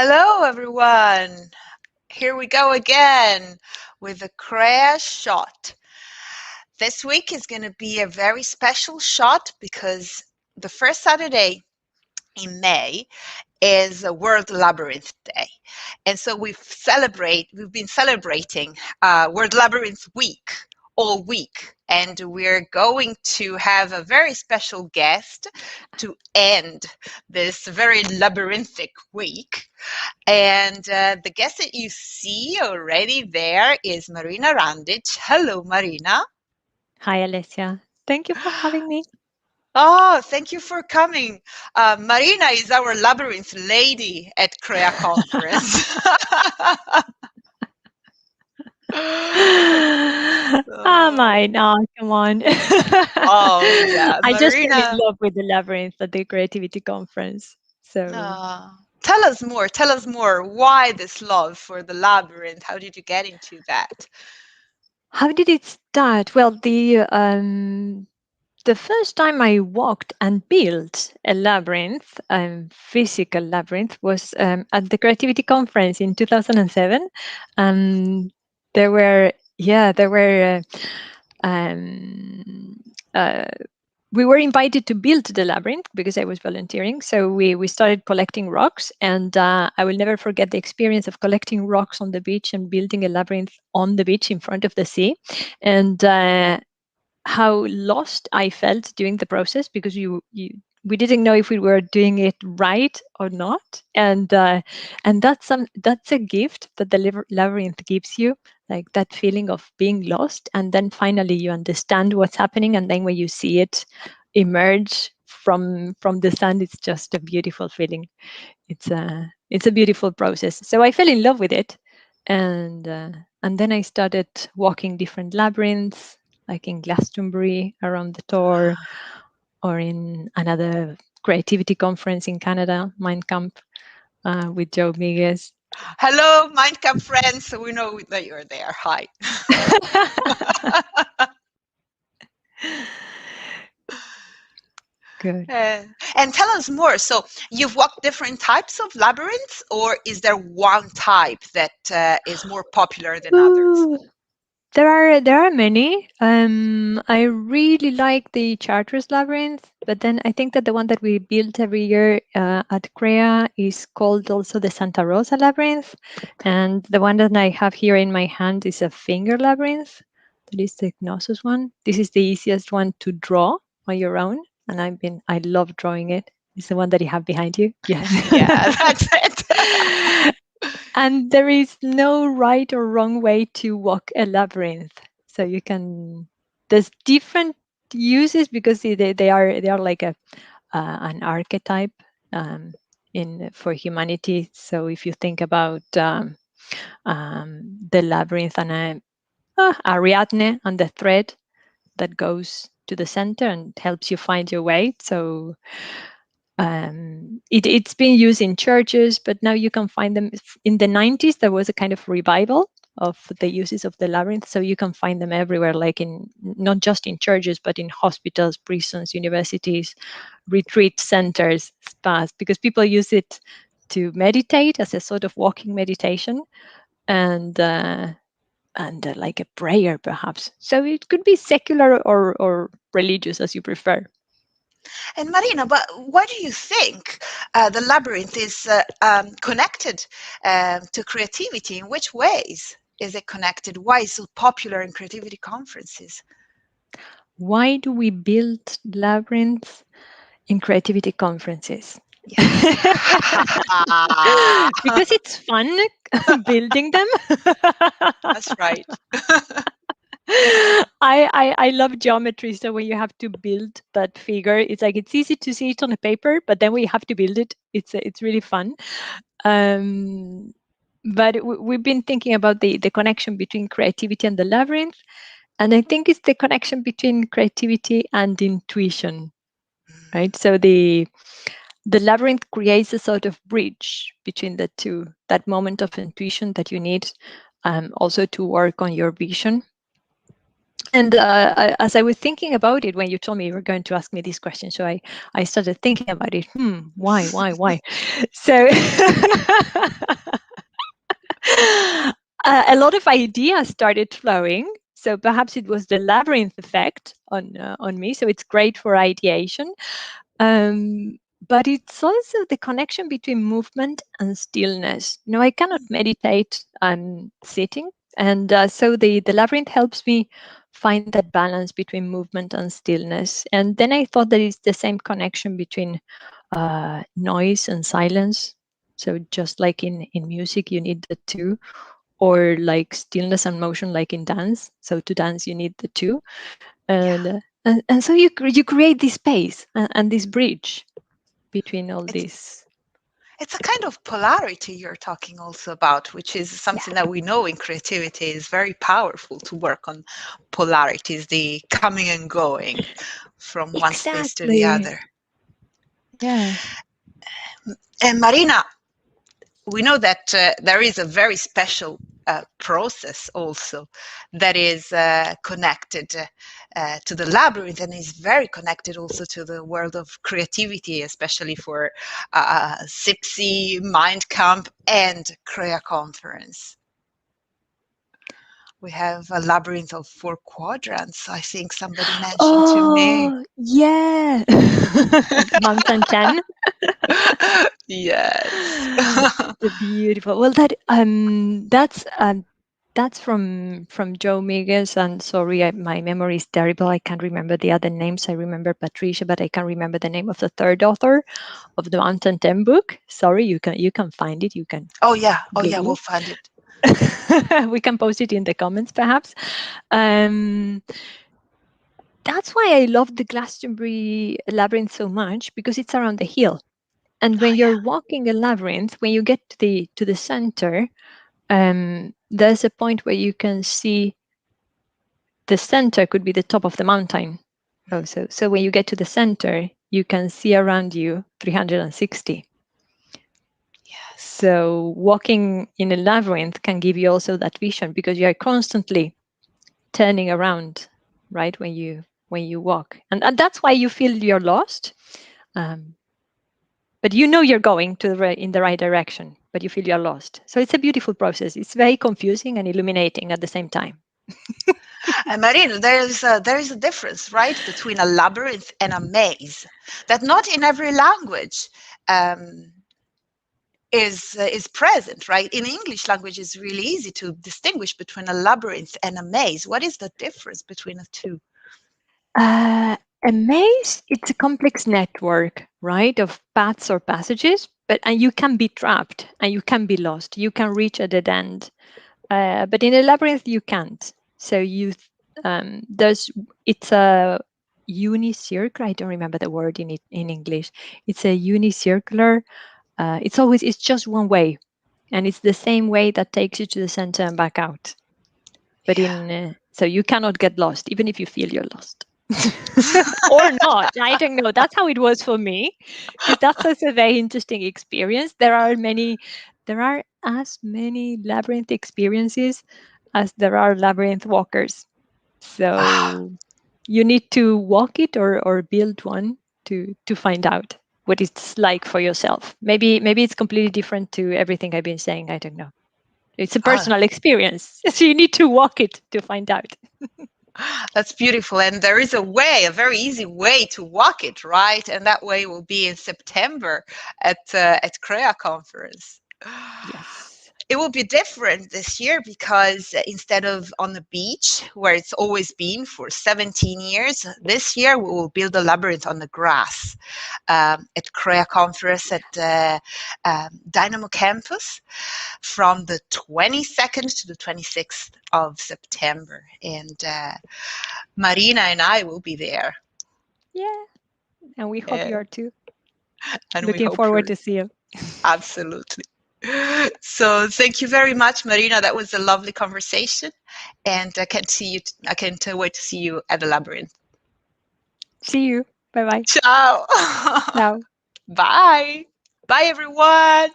Hello, everyone. Here we go again with the CREA shot. This week is going to be a very special shot because the first Saturday in May is a World Labyrinth Day. And so we've been celebrating World Labyrinth Week all week. And we're going to have a very special guest to end this very labyrinthic week. And the guest that you see already there is Marina Randic. Hello, Marina. Hi, Alessia. Thank you for having me. Oh, thank you for coming. Marina is our labyrinth lady at CREA Conference. Mine. Oh, come on. Oh, yeah, I just fell in Marina. love with the labyrinth at the creativity conference. So, Tell us more. Tell us more. Why this love for the labyrinth? How did you get into that? how did it start? Well, the first time I walked and built a labyrinth, physical labyrinth, was at the creativity conference in 2007. There were, yeah, there were. Um, uh, we were invited to build the labyrinth because I was volunteering. So we started collecting rocks, and I will never forget the experience of collecting rocks on the beach and building a labyrinth on the beach in front of the sea, and how lost I felt during the process because we didn't know if we were doing it right or not, and that's a gift that the labyrinth gives you, like that feeling of being lost, and then finally you understand what's happening, and then when you see it emerge from the sand, it's just a beautiful feeling. It's a beautiful process. So I fell in love with it, and then I started walking different labyrinths, like in Glastonbury around the Tor, or in another creativity conference in Canada, Mind Camp, with Joe Miguez. Hello, Mind Camp friends. We know that you're there. Hi. Good. And tell us more. So you've walked different types of labyrinths, or is there one type that is more popular than others? Ooh, there are many. I really like the Chartreuse Labyrinth, but then I think that the one that we built every year at CREA is called also the Santa Rosa Labyrinth, and the one that I have here in my hand is a finger labyrinth. That is the Gnosis one. This is the easiest one to draw on your own, and I love drawing it. It's the one that you have behind you. Yeah. Yeah, that's it. And there is no right or wrong way to walk a labyrinth. So there's different uses because they are like an archetype for humanity. So if you think about the labyrinth and Ariadne and the thread that goes to the center and helps you find your way. So it's been used in churches, but now you can find them. In the 90s, there was a kind of revival of the uses of the labyrinth, so you can find them everywhere, like in not just in churches, but in hospitals, prisons, universities, retreat centers, spas, because people use it to meditate as a sort of walking meditation, and like a prayer, perhaps. So it could be secular or religious, as you prefer. And Marina, but why do you think the labyrinth is connected to creativity? In which ways is it connected? Why is it so popular in creativity conferences? Why do we build labyrinths in creativity conferences? Yes. Because it's fun building them. That's right. I love geometry, so when you have to build that figure, it's easy to see it on a paper, but then when you have to build it, it's really fun. But we've been thinking about the connection between creativity and the labyrinth, and I think it's the connection between creativity and intuition, right? So the labyrinth creates a sort of bridge between the two, that moment of intuition that you need also to work on your vision. And as I was thinking about it, when you told me you were going to ask me this question, so I started thinking about it. Why? So a lot of ideas started flowing. So perhaps it was the labyrinth effect on me. So it's great for ideation. But it's also the connection between movement and stillness. I cannot meditate sitting, and so the labyrinth helps me find that balance between movement and stillness. And then I thought that it's the same connection between noise and silence. So just like in music, you need the two, or like stillness and motion, like in dance. So to dance, you need the two, Yeah. and so you create this space and this bridge between all It's this. it's a kind of polarity you're talking also about, which is Yeah, something that we know in creativity is very powerful to work on polarities, the coming and going from one space to the exactly. other. Yeah. And Marina, we know that there is a very special process also that is connected to the labyrinth and is very connected also to the world of creativity, especially for CIPSI, Mind Camp, and CREA Conference. We have a labyrinth of 4 quadrants, I think somebody mentioned to me. Oh, yeah. Mountain 10. Yes. The beautiful. Well, that's from Joe Migas. And sorry, my memory is terrible. I can't remember the other names. I remember Patricia, but I can't remember the name of the third author of the Mountain 10 book. Sorry, you can find it. You can Oh yeah, Google we'll find it. it. We can post it in the comments, perhaps. Um, that's why I love the Glastonbury labyrinth so much, because it's around the hill. And Oh when yeah. you're walking a labyrinth, when you get to the center, there's a point where you can see the center could be the top of the mountain. Oh, so when you get to the center, you can see around you 360. Yes. So walking in a labyrinth can give you also that vision, because you are constantly turning around, right, when you walk, and that's why you feel you're lost. Um, but you're going in the right direction, but you feel you're lost. So it's a beautiful process. It's very confusing and illuminating at the same time. And Marina, there is a difference, right, between a labyrinth and a maze. That not in every language um, is present, right? In English language, it's really easy to distinguish between a labyrinth and a maze. What is the difference between the two? Uh, a maze, it's a complex network, right, of paths or passages, and you can be trapped and you can be lost. You can reach a dead end, but in a labyrinth you can't. So there's it's a unicircular. I don't remember the word in English. It's a unicircular. It's just one way, and it's the same way that takes you to the center and back out. But so you cannot get lost, even if you feel you're lost. Or not. I don't know. That's how it was for me, because that's also a very interesting experience. There are as many labyrinth experiences as there are labyrinth walkers. Ah, So you need to walk it or build one to find out what it's like for yourself. Maybe it's completely different to everything I've been saying. I don't know. It's a ah, personal experience. So you need to walk it to find out. that's beautiful. And there is a way, a very easy way to walk it, right? And that way will be in September at CREA Conference. Yes. It will be different this year because instead of on the beach, where it's always been for 17 years, this year we will build a labyrinth on the grass at CREA Conference at Dynamo Campus from the 22nd to the 26th of September. And Marina and I will be there. Yeah. And we hope you Uh, are too. and we Looking hope forward you're to see you. absolutely. So thank you very much, Marina. That was a lovely conversation, and I can't see you. I can't wait to see you at the labyrinth. See you. Bye bye. Ciao. Ciao. Bye. Bye, everyone.